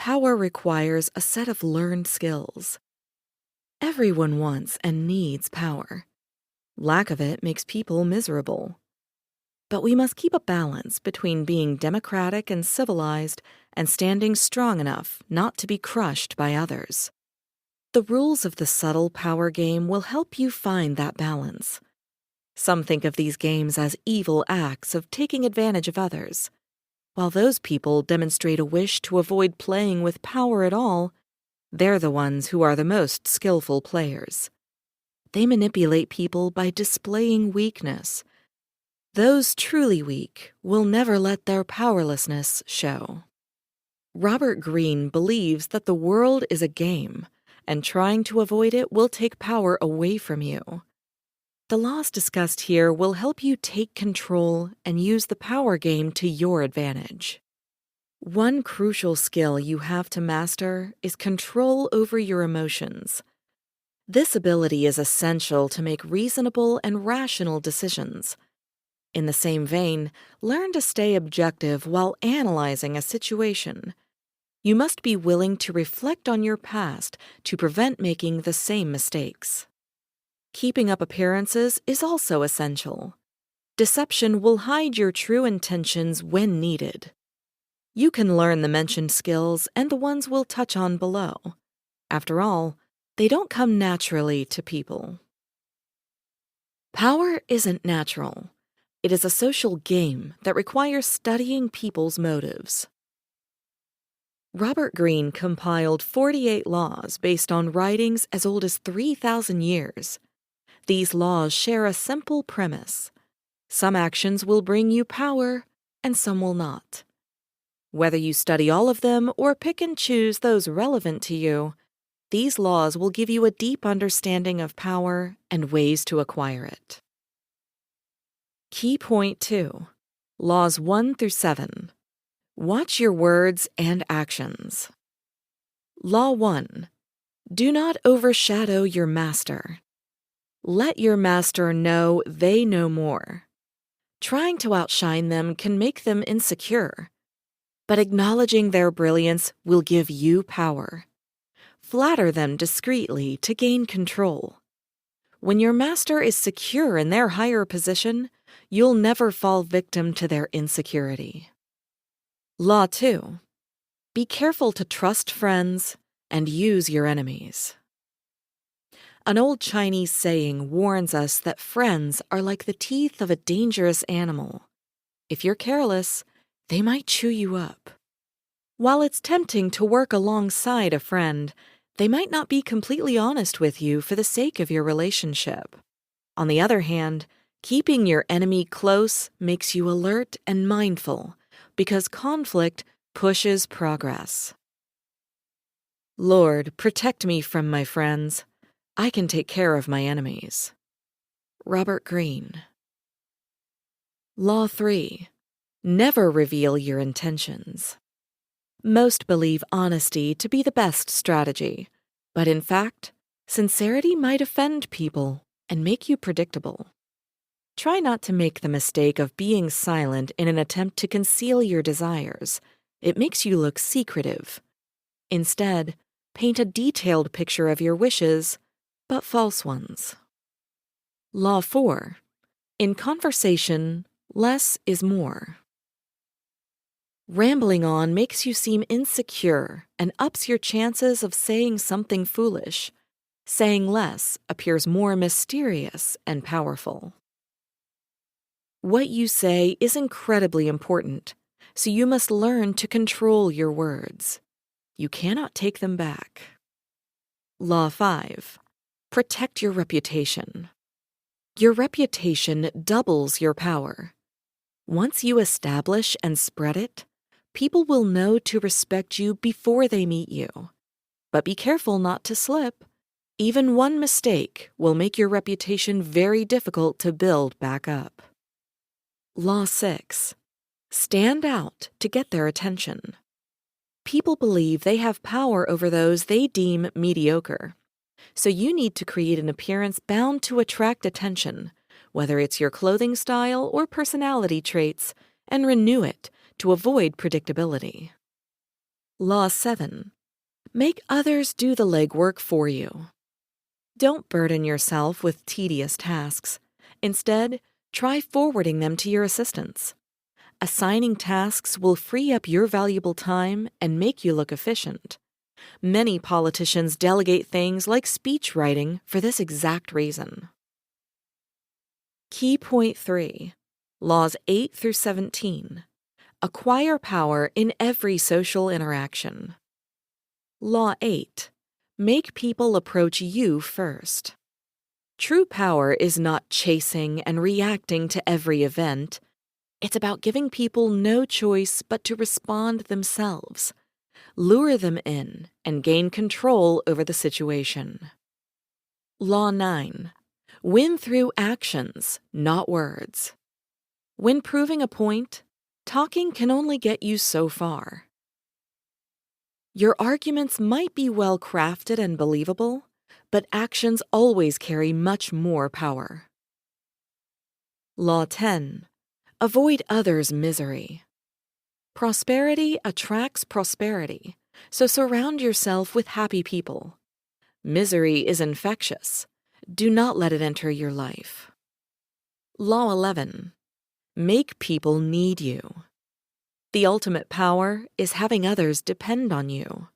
Power requires a set of learned skills. Everyone wants and needs power. Lack of it makes people miserable. But we must keep a balance between being democratic and civilized and standing strong enough not to be crushed by others. The rules of the subtle power game will help you find that balance. Some think of these games as evil acts of taking advantage of others. While those people demonstrate a wish to avoid playing with power at all, they're the ones who are the most skillful players. They manipulate people by displaying weakness. Those truly weak will never let their powerlessness show. Robert Greene believes that the world is a game, and trying to avoid it will take power away from you. The laws discussed here will help you take control and use the power game to your advantage. One crucial skill you have to master is control over your emotions. This ability is essential to make reasonable and rational decisions. In the same vein, learn to stay objective while analyzing a situation. You must be willing to reflect on your past to prevent making the same mistakes. Keeping up appearances is also essential. Deception will hide your true intentions when needed. You can learn the mentioned skills and the ones we'll touch on below. After all, they don't come naturally to people. Power isn't natural. It is a social game that requires studying people's motives. Robert Greene compiled 48 laws based on writings as old as 3,000 years. These laws share a simple premise. Some actions will bring you power, and some will not. Whether you study all of them or pick and choose those relevant to you, these laws will give you a deep understanding of power and ways to acquire it. Key point 2. Laws 1 through 7. Watch your words and actions. Law 1. Do not overshadow your master. Let your master know they know more. Trying to outshine them can make them insecure, but acknowledging their brilliance will give you power. Flatter them discreetly to gain control. When your master is secure in their higher position, you'll never fall victim to their insecurity. Law 2. Be careful to trust friends and use your enemies. An old Chinese saying warns us that friends are like the teeth of a dangerous animal. If you're careless, they might chew you up. While it's tempting to work alongside a friend, they might not be completely honest with you for the sake of your relationship. On the other hand, keeping your enemy close makes you alert and mindful, because conflict pushes progress. Lord, protect me from my friends. I can take care of my enemies. Robert Greene. Law 3. Never reveal your intentions. Most believe honesty to be the best strategy, but in fact, sincerity might offend people and make you predictable. Try not to make the mistake of being silent in an attempt to conceal your desires. It makes you look secretive. Instead, paint a detailed picture of your wishes, but false ones. Law 4. In conversation, less is more. Rambling on makes you seem insecure and ups your chances of saying something foolish. Saying less appears more mysterious and powerful. What you say is incredibly important, so you must learn to control your words. You cannot take them back. Law 5. Protect your reputation. Your reputation doubles your power. Once you establish and spread it, people will know to respect you before they meet you. But be careful not to slip. Even one mistake will make your reputation very difficult to build back up. Law 6. Stand out to get their attention. People believe they have power over those they deem mediocre. So you need to create an appearance bound to attract attention, whether it's your clothing style or personality traits, and renew it to avoid predictability. Law 7. Make others do the legwork for you. Don't burden yourself with tedious tasks. Instead, try forwarding them to your assistants. Assigning tasks will free up your valuable time and make you look efficient. Many politicians delegate things like speech writing for this exact reason. Key point 3. Laws 8 through 17. Acquire power in every social interaction. Law 8. Make people approach you first. True power is not chasing and reacting to every event. It's about giving people no choice but to respond themselves. Lure them in and gain control over the situation. Law 9. Win through actions, not words. When proving a point, talking can only get you so far. Your arguments might be well crafted and believable, but actions always carry much more power. Law 10. Avoid others' misery. Prosperity attracts prosperity, so surround yourself with happy people. Misery is infectious. Do not let it enter your life. Law 11. Make people need you. The ultimate power is having others depend on you.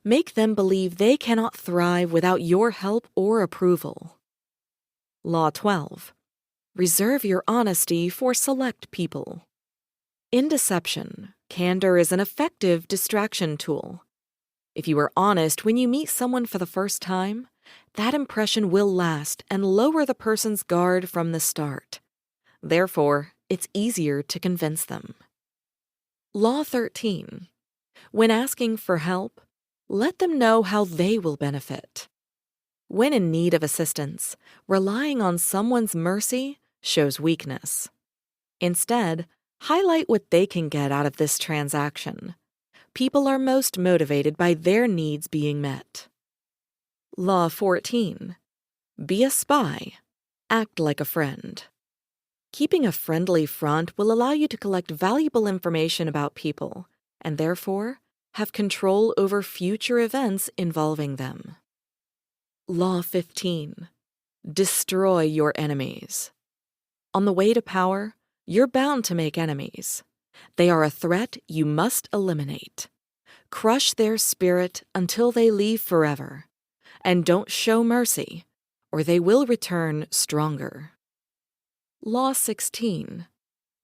Make them believe they cannot thrive without your help or approval. Law 12. Reserve your honesty for select people. In deception, candor is an effective distraction tool. If you are honest when you meet someone for the first time, that impression will last and lower the person's guard from the start. Therefore, it's easier to convince them. Law 13. When asking for help, let them know how they will benefit. When in need of assistance, relying on someone's mercy shows weakness. Instead, highlight what they can get out of this transaction. People are most motivated by their needs being met. Law 14. Be a spy. Act like a friend. Keeping a friendly front will allow you to collect valuable information about people, and therefore have control over future events involving them. Law 15. Destroy your enemies. On the way to power, you're bound to make enemies. They are a threat you must eliminate. Crush their spirit until they leave forever. And don't show mercy, or they will return stronger. Law 16.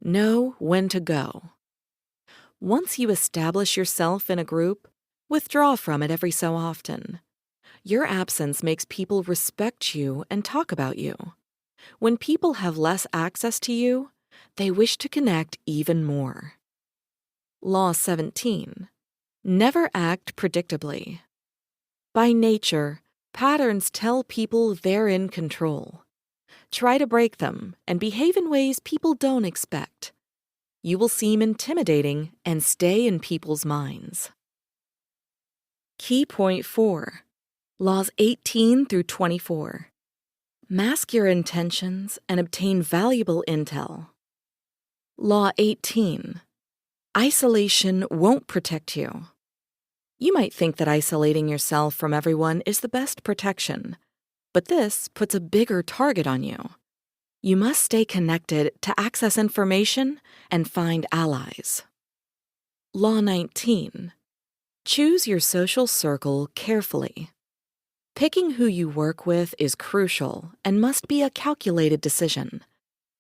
Know when to go. Once you establish yourself in a group, withdraw from it every so often. Your absence makes people respect you and talk about you. When people have less access to you, they wish to connect even more. Law 17. Never act predictably. By nature, patterns tell people they're in control. Try to break them and behave in ways people don't expect. You will seem intimidating and stay in people's minds. Key point 4. Laws 18 through 24. Mask your intentions and obtain valuable intel. Law 18. Isolation won't protect you. You might think that isolating yourself from everyone is the best protection, but this puts a bigger target on you. You must stay connected to access information and find allies. Law 19. Choose your social circle carefully. Picking who you work with is crucial and must be a calculated decision.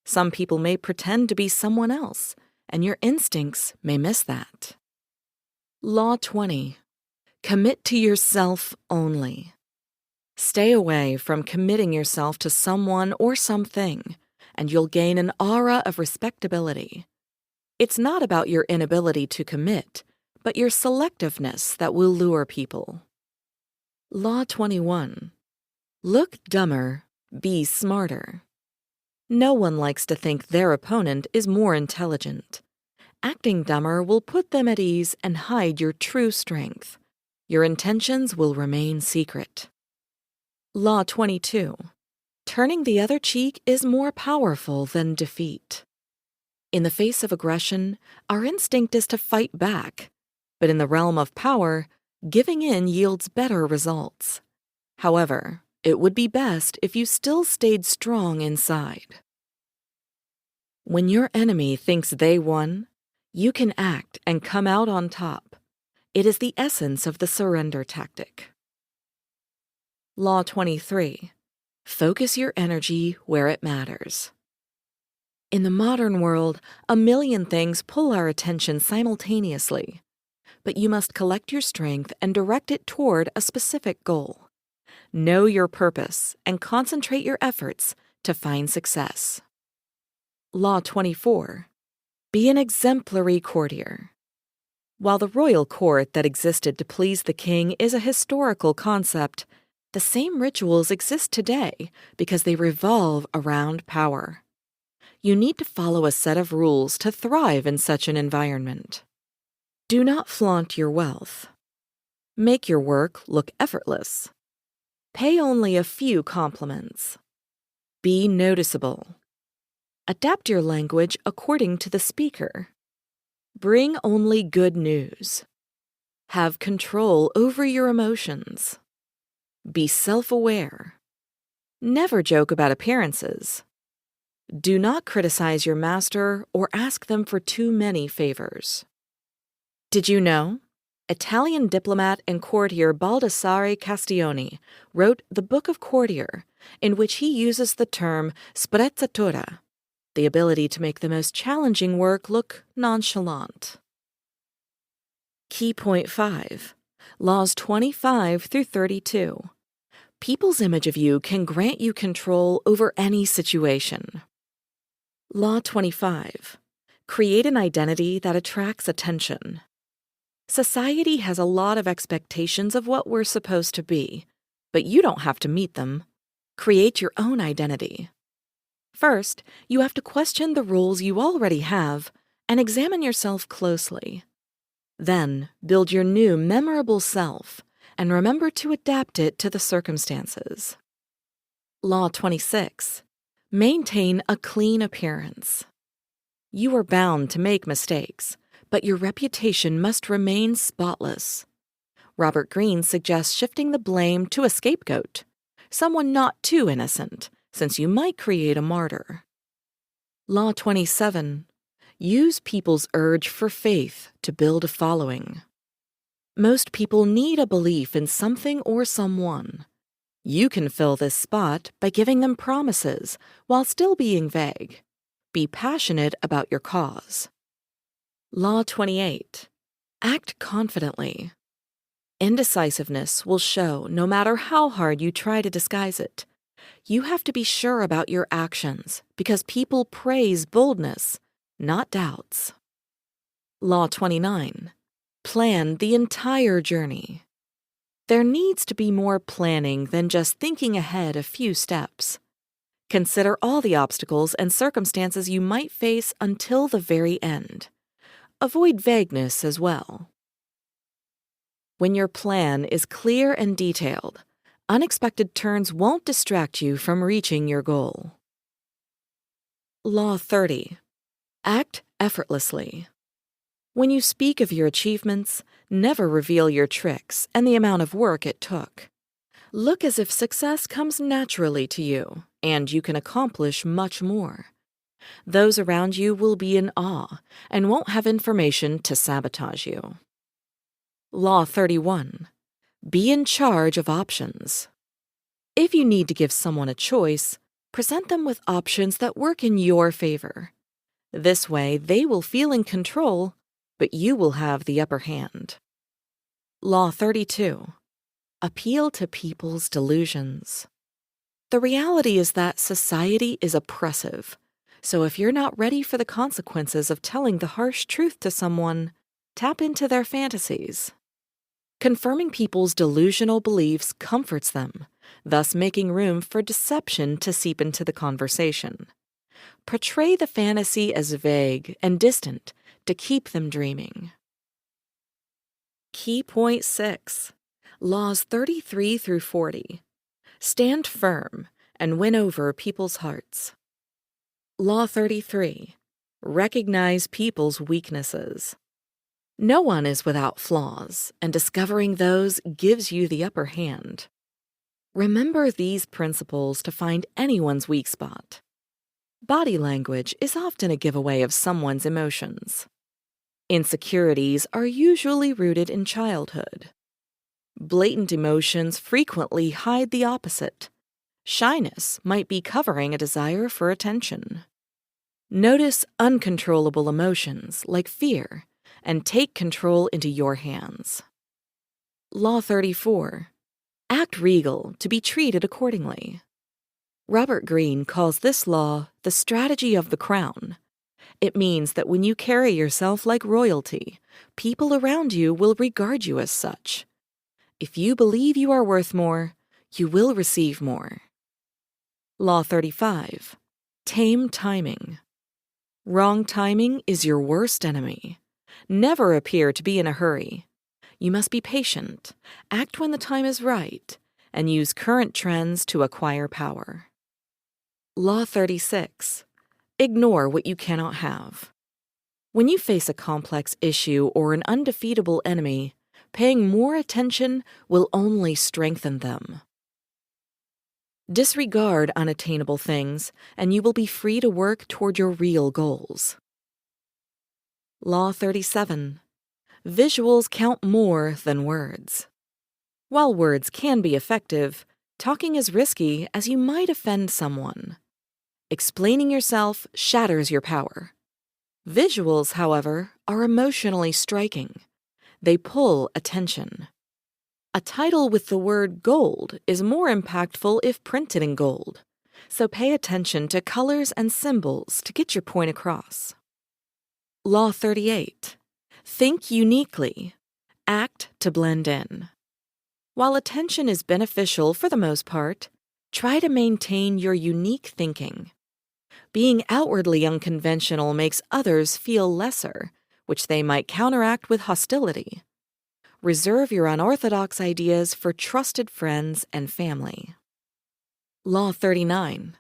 Some people may pretend to be someone else, and your instincts may miss that. Law 20. Commit to yourself only. Stay away from committing yourself to someone or something, and you'll gain an aura of respectability. It's not about your inability to commit, but your selectiveness that will lure people. Law 21. Look dumber, be smarter. No one likes to think their opponent is more intelligent. Acting dumber will put them at ease and hide your true strength. Your intentions will remain secret. Law 22. Turning the other cheek is more powerful than defeat. In the face of aggression, our instinct is to fight back. But in the realm of power, giving in yields better results. However, it would be best if you still stayed strong inside. When your enemy thinks they won, you can act and come out on top. It is the essence of the surrender tactic. Law 23. Focus your energy where it matters. In the modern world, a million things pull our attention simultaneously, but you must collect your strength and direct it toward a specific goal. Know your purpose and concentrate your efforts to find success. Law 24. Be an exemplary courtier. While the royal court that existed to please the king is a historical concept, the same rituals exist today because they revolve around power. You need to follow a set of rules to thrive in such an environment. Do not flaunt your wealth. Make your work look effortless. Pay only a few compliments. Be noticeable. Adapt your language according to the speaker. Bring only good news. Have control over your emotions. Be self-aware. Never joke about appearances. Do not criticize your master or ask them for too many favors. Did you know? Italian diplomat and courtier Baldassare Castiglione wrote The Book of Courtier, in which he uses the term sprezzatura, the ability to make the most challenging work look nonchalant. Key point 5. Laws 25 through 32. People's image of you can grant you control over any situation. Law 25. Create an identity that attracts attention. Society has a lot of expectations of what we're supposed to be, but you don't have to meet them. Create your own identity. First, you have to question the rules you already have and examine yourself closely. Then, build your new memorable self and remember to adapt it to the circumstances. Law 26. Maintain a clean appearance. You are bound to make mistakes, but your reputation must remain spotless. Robert Greene suggests shifting the blame to a scapegoat, someone not too innocent, since you might create a martyr. Law 27. Use people's urge for faith to build a following. Most people need a belief in something or someone. You can fill this spot by giving them promises while still being vague. Be passionate about your cause. Law 28. Act confidently. Indecisiveness will show no matter how hard you try to disguise it. You have to be sure about your actions because people praise boldness, not doubts. Law 29. Plan the entire journey. There needs to be more planning than just thinking ahead a few steps. Consider all the obstacles and circumstances you might face until the very end. Avoid vagueness as well. When your plan is clear and detailed, unexpected turns won't distract you from reaching your goal. Law 30. Act effortlessly. When you speak of your achievements, never reveal your tricks and the amount of work it took. Look as if success comes naturally to you, and you can accomplish much more. Those around you will be in awe and won't have information to sabotage you. Law 31. Be in charge of options. If you need to give someone a choice, present them with options that work in your favor. This way, they will feel in control, but you will have the upper hand. Law 32. Appeal to people's delusions. The reality is that society is oppressive, so if you're not ready for the consequences of telling the harsh truth to someone, tap into their fantasies. Confirming people's delusional beliefs comforts them, thus making room for deception to seep into the conversation. Portray the fantasy as vague and distant to keep them dreaming. Key point 6. Laws 33 through 40. Stand firm and win over people's hearts. Law 33. Recognize people's weaknesses. No one is without flaws, and discovering those gives you the upper hand. Remember these principles to find anyone's weak spot. Body language is often a giveaway of someone's emotions. Insecurities are usually rooted in childhood. Blatant emotions frequently hide the opposite. Shyness might be covering a desire for attention. Notice uncontrollable emotions like fear and take control into your hands. Law 34. Act regal to be treated accordingly. Robert Greene calls this law the strategy of the crown. It means that when you carry yourself like royalty, people around you will regard you as such. If you believe you are worth more, you will receive more. Law 35. Tame timing. Wrong timing is your worst enemy. Never appear to be in a hurry. You must be patient, act when the time is right, and use current trends to acquire power. Law 36. Ignore what you cannot have. When you face a complex issue or an undefeatable enemy, paying more attention will only strengthen them. Disregard unattainable things, and you will be free to work toward your real goals. Law 37. Visuals count more than words. While words can be effective, talking is risky as you might offend someone. Explaining yourself shatters your power. Visuals, however, are emotionally striking. They pull attention. A title with the word gold is more impactful if printed in gold, so pay attention to colors and symbols to get your point across. Law 38. Think uniquely. Act to blend in. While attention is beneficial for the most part, try to maintain your unique thinking. Being outwardly unconventional makes others feel lesser, which they might counteract with hostility. Reserve your unorthodox ideas for trusted friends and family. Law 39.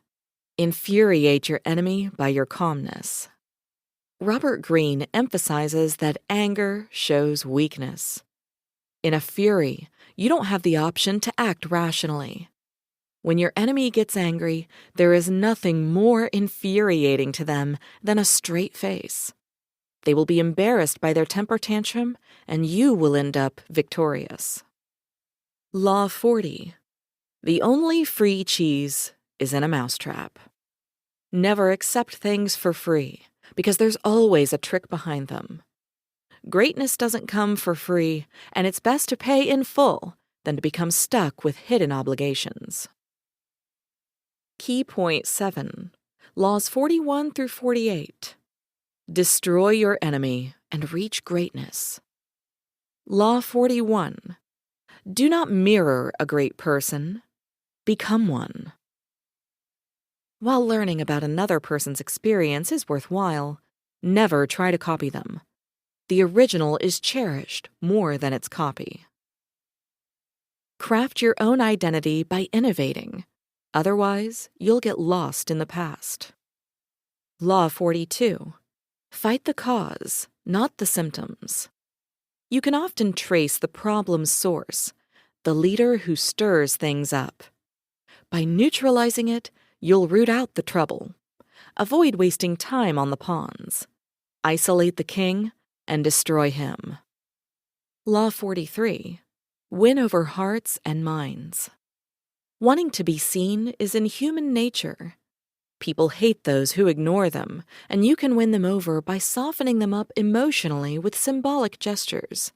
Infuriate your enemy by your calmness. Robert Greene emphasizes that anger shows weakness. In a fury, you don't have the option to act rationally. When your enemy gets angry, there is nothing more infuriating to them than a straight face. They will be embarrassed by their temper tantrum, and you will end up victorious. Law 40. The only free cheese is in a mousetrap. Never accept things for free, because there's always a trick behind them. Greatness doesn't come for free, and it's best to pay in full than to become stuck with hidden obligations. Key point 7. Laws 41 through 48. Destroy your enemy and reach greatness. Law 41. Do not mirror a great person. Become one. While learning about another person's experience is worthwhile, never try to copy them. The original is cherished more than its copy. Craft your own identity by innovating. Otherwise, you'll get lost in the past. Law 42. Fight the cause, not the symptoms. You can often trace the problem's source, the leader who stirs things up. By neutralizing it, you'll root out the trouble. Avoid wasting time on the pawns. Isolate the king and destroy him. Law 43. Win over hearts and minds. Wanting to be seen is in human nature. People hate those who ignore them, and you can win them over by softening them up emotionally with symbolic gestures.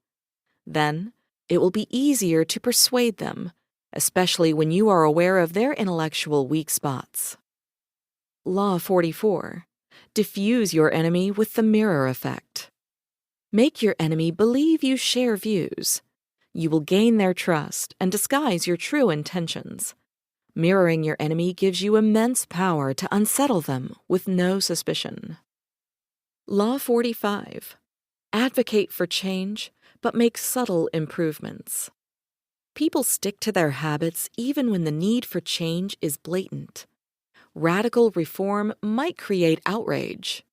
Then, it will be easier to persuade them, especially when you are aware of their intellectual weak spots. Law 44. Diffuse your enemy with the mirror effect. Make your enemy believe you share views. You will gain their trust and disguise your true intentions. Mirroring your enemy gives you immense power to unsettle them with no suspicion. Law 45. Advocate for change, but make subtle improvements. People stick to their habits even when the need for change is blatant. Radical reform might create outrage.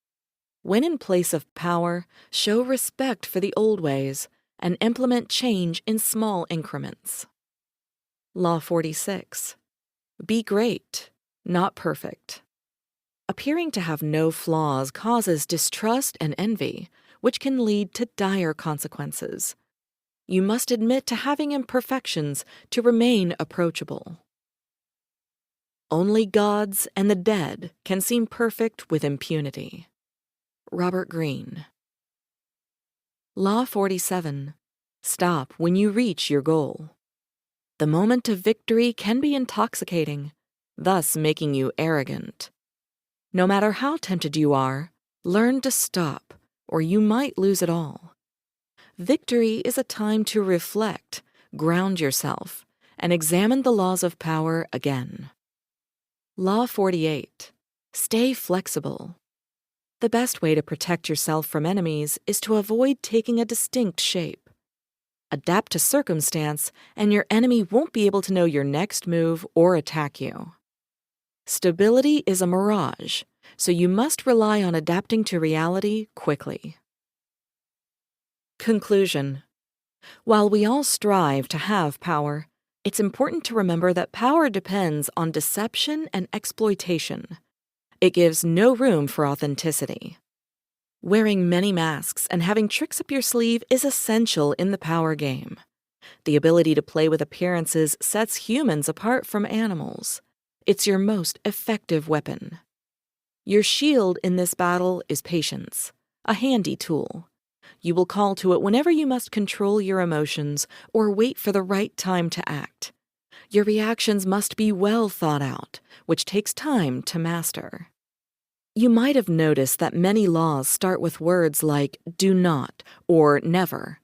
When in place of power, show respect for the old ways and implement change in small increments. Law 46. Be great, not perfect. Appearing to have no flaws causes distrust and envy, which can lead to dire consequences. You must admit to having imperfections to remain approachable. Only gods and the dead can seem perfect with impunity. Robert Greene. Law 47. Stop when you reach your goal. The moment of victory can be intoxicating, thus making you arrogant. No matter how tempted you are, learn to stop, or you might lose it all. Victory is a time to reflect, ground yourself, and examine the laws of power again. Law 48. Stay flexible. The best way to protect yourself from enemies is to avoid taking a distinct shape. Adapt to circumstance, and your enemy won't be able to know your next move or attack you. Stability is a mirage, so you must rely on adapting to reality quickly. Conclusion. While we all strive to have power, it's important to remember that power depends on deception and exploitation. It gives no room for authenticity. Wearing many masks and having tricks up your sleeve is essential in the power game. The ability to play with appearances sets humans apart from animals. It's your most effective weapon. Your shield in this battle is patience, a handy tool. You will call to it whenever you must control your emotions or wait for the right time to act. Your reactions must be well thought out, which takes time to master. You might have noticed that many laws start with words like do not or never.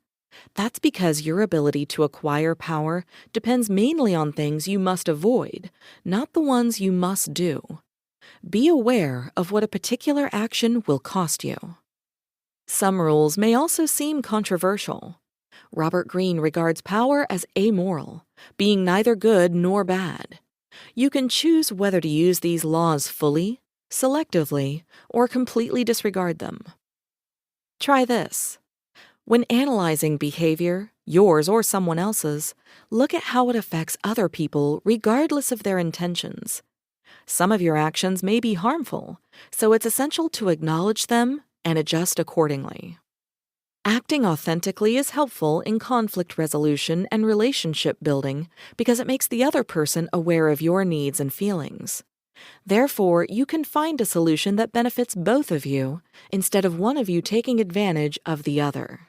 That's because your ability to acquire power depends mainly on things you must avoid, not the ones you must do. Be aware of what a particular action will cost you. Some rules may also seem controversial. Robert Greene regards power as amoral, being neither good nor bad. You can choose whether to use these laws fully, selectively, or completely disregard them. Try this. When analyzing behavior, yours or someone else's, look at how it affects other people regardless of their intentions. Some of your actions may be harmful, so it's essential to acknowledge them and adjust accordingly. Acting authentically is helpful in conflict resolution and relationship building because it makes the other person aware of your needs and feelings. Therefore, you can find a solution that benefits both of you instead of one of you taking advantage of the other.